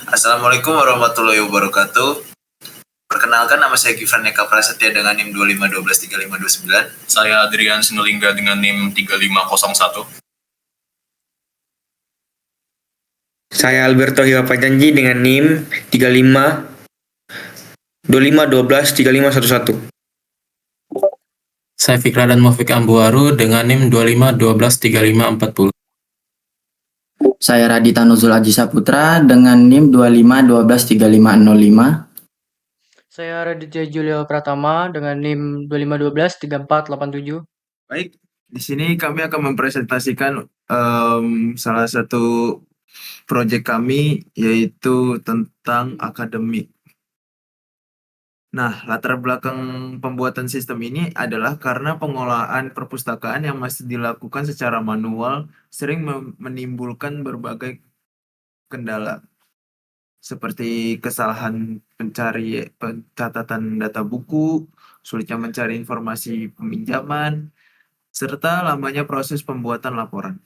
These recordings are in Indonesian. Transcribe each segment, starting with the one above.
Assalamualaikum warahmatullahi wabarakatuh. Perkenalkan, nama saya Gifran Eka Prasetya dengan NIM 25123529. Saya Adrian Sinulinga dengan NIM 3501. Saya Alberto Hiwapajanji dengan NIM 3525123511. Saya Fikradan Mufiq Ambuaru dengan NIM 25123540. Saya Radita Nuzul Aji Saputra dengan NIM 25123505. Saya Raditya Julio Pratama dengan NIM 25123487. Baik, di sini kami akan mempresentasikan salah satu proyek kami, yaitu tentang akademik. Nah, latar belakang pembuatan sistem ini adalah karena pengolahan perpustakaan yang masih dilakukan secara manual sering menimbulkan berbagai kendala, seperti kesalahan pencatatan data buku, sulitnya mencari informasi peminjaman, serta lamanya proses pembuatan laporan.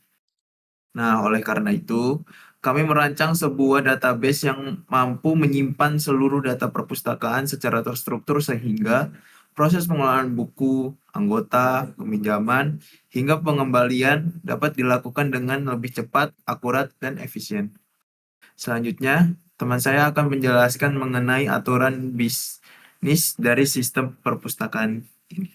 Nah, oleh karena itu, kami merancang sebuah database yang mampu menyimpan seluruh data perpustakaan secara terstruktur sehingga proses pengolahan buku, anggota, peminjaman, hingga pengembalian dapat dilakukan dengan lebih cepat, akurat, dan efisien. Selanjutnya, teman saya akan menjelaskan mengenai aturan bisnis dari sistem perpustakaan ini.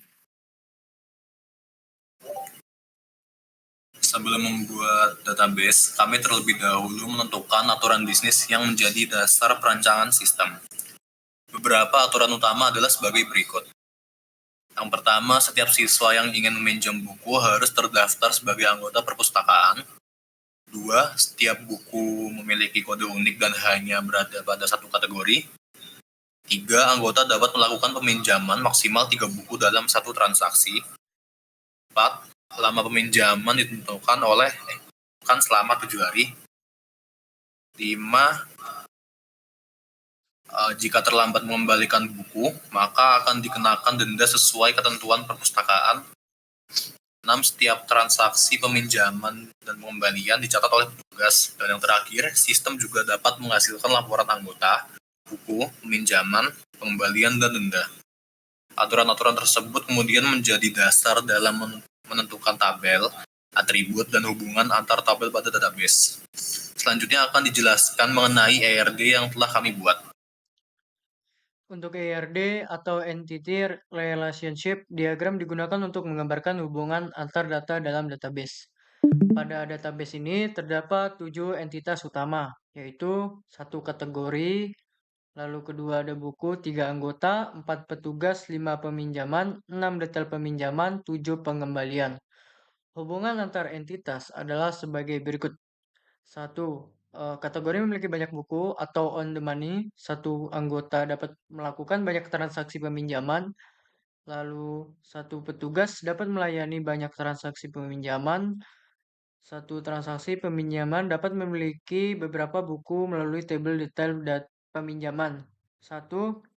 Sebelum membuat database, kami terlebih dahulu menentukan aturan bisnis yang menjadi dasar perancangan sistem. Beberapa aturan utama adalah sebagai berikut. Yang pertama, setiap siswa yang ingin meminjam buku harus terdaftar sebagai anggota perpustakaan. 2. Setiap buku memiliki kode unik dan hanya berada pada satu kategori. 3. Anggota dapat melakukan peminjaman maksimal 3 buku dalam satu transaksi. 4. Lama peminjaman ditentukan selama 7 hari. 5. Jika terlambat mengembalikan buku, maka akan dikenakan denda sesuai ketentuan perpustakaan. 6. Setiap transaksi peminjaman dan pengembalian dicatat oleh petugas. Dan yang terakhir, sistem juga dapat menghasilkan laporan anggota, buku, peminjaman, pengembalian, dan denda. Aturan-aturan tersebut kemudian menjadi dasar dalam menentukan tabel, atribut, dan hubungan antar tabel pada database. Selanjutnya akan dijelaskan mengenai ERD yang telah kami buat. Untuk ERD atau Entity Relationship Diagram digunakan untuk menggambarkan hubungan antar data dalam database. Pada database ini terdapat 7 entitas utama, yaitu 1 kategori, lalu kedua ada buku, 3 anggota, 4 petugas, 5 peminjaman, 6 detail peminjaman, 7 pengembalian. Hubungan antar entitas adalah sebagai berikut. 1. Kategori memiliki banyak buku atau on the money. 1 anggota dapat melakukan banyak transaksi peminjaman. Lalu 1 petugas dapat melayani banyak transaksi peminjaman. 1 transaksi peminjaman dapat memiliki beberapa buku melalui tabel detail peminjaman. 1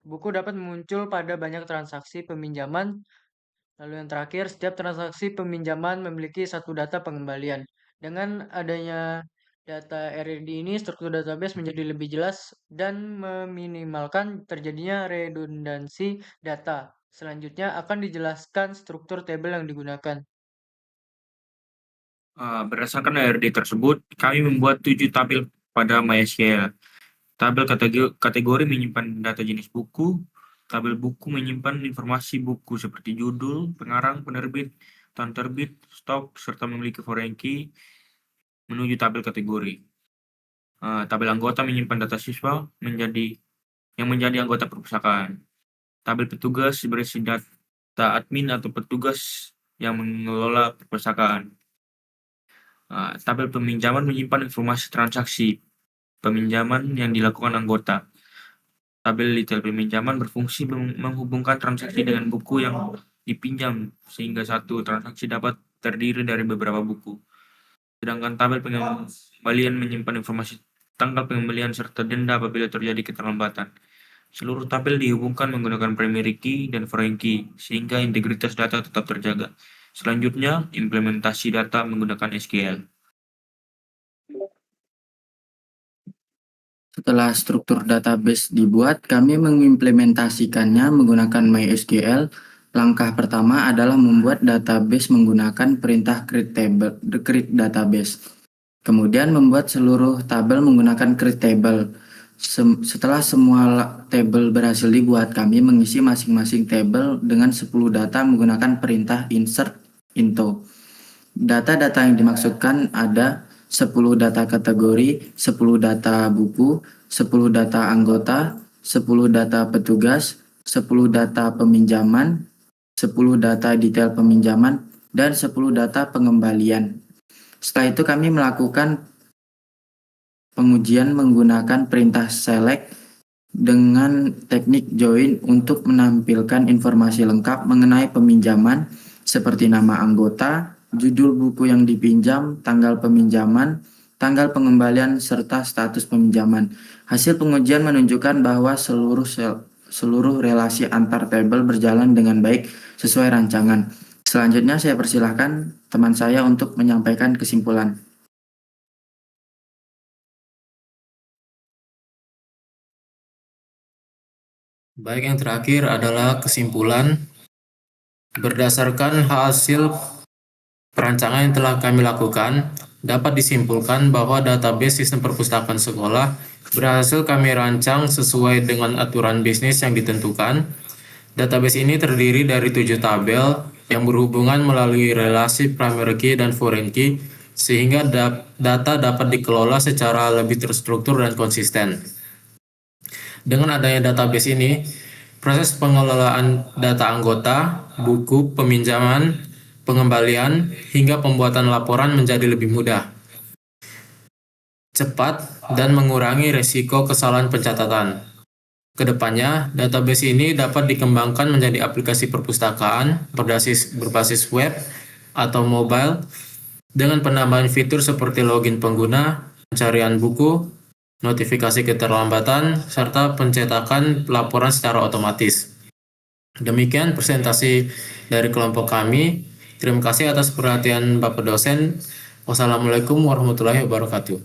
buku dapat muncul pada banyak transaksi peminjaman. Lalu yang terakhir, setiap transaksi peminjaman memiliki 1 data pengembalian. Dengan adanya data RD ini, struktur database menjadi lebih jelas dan meminimalkan terjadinya redundansi data. Selanjutnya akan dijelaskan struktur tabel yang digunakan. Berdasarkan ARD tersebut, kami membuat 7 tabel pada MySQL. Tabel kategori menyimpan data jenis buku, tabel buku menyimpan informasi buku seperti judul, pengarang, penerbit, tahun terbit, stok, serta memiliki foreign key menuju tabel kategori. Tabel anggota menyimpan data siswa yang menjadi anggota perpustakaan. Tabel petugas berisi data admin atau petugas yang mengelola perpustakaan. Tabel peminjaman menyimpan informasi transaksi peminjaman yang dilakukan anggota. Tabel detail peminjaman berfungsi menghubungkan transaksi dengan buku yang dipinjam sehingga satu transaksi dapat terdiri dari beberapa buku. Sedangkan tabel pengembalian menyimpan informasi tanggal pengembalian serta denda apabila terjadi keterlambatan. Seluruh tabel dihubungkan menggunakan primary key dan foreign key sehingga integritas data tetap terjaga. Selanjutnya, implementasi data menggunakan SQL. Setelah struktur database dibuat, kami mengimplementasikannya menggunakan MySQL. Langkah pertama adalah membuat database menggunakan perintah create database. Kemudian membuat seluruh tabel menggunakan create table. Setelah semua tabel berhasil dibuat, kami mengisi masing-masing tabel dengan 10 data menggunakan perintah insert into. Data-data yang dimaksudkan ada 10 data kategori, 10 data buku, 10 data anggota, 10 data petugas, 10 data peminjaman, 10 data detail peminjaman, dan 10 data pengembalian. Setelah itu kami melakukan pengujian menggunakan perintah select dengan teknik join untuk menampilkan informasi lengkap mengenai peminjaman seperti nama anggota, judul buku yang dipinjam, tanggal peminjaman, tanggal pengembalian, serta status peminjaman. Hasil pengujian menunjukkan bahwa seluruh relasi antar tabel berjalan dengan baik sesuai rancangan. Selanjutnya saya persilahkan teman saya untuk menyampaikan kesimpulan. Baik, yang terakhir adalah kesimpulan. Berdasarkan hasil perancangan yang telah kami lakukan, dapat disimpulkan bahwa database sistem perpustakaan sekolah berhasil kami rancang sesuai dengan aturan bisnis yang ditentukan. Database ini terdiri dari 7 tabel yang berhubungan melalui relasi primary key dan foreign key, sehingga data dapat dikelola secara lebih terstruktur dan konsisten. Dengan adanya database ini, proses pengelolaan data anggota, buku, peminjaman, pengembalian, hingga pembuatan laporan menjadi lebih mudah, cepat, dan mengurangi risiko kesalahan pencatatan. Kedepannya, database ini dapat dikembangkan menjadi aplikasi perpustakaan berbasis web atau mobile dengan penambahan fitur seperti login pengguna, pencarian buku, notifikasi keterlambatan, serta pencetakan laporan secara otomatis. Demikian presentasi dari kelompok kami. Terima kasih atas perhatian Bapak dosen. Wassalamualaikum warahmatullahi wabarakatuh.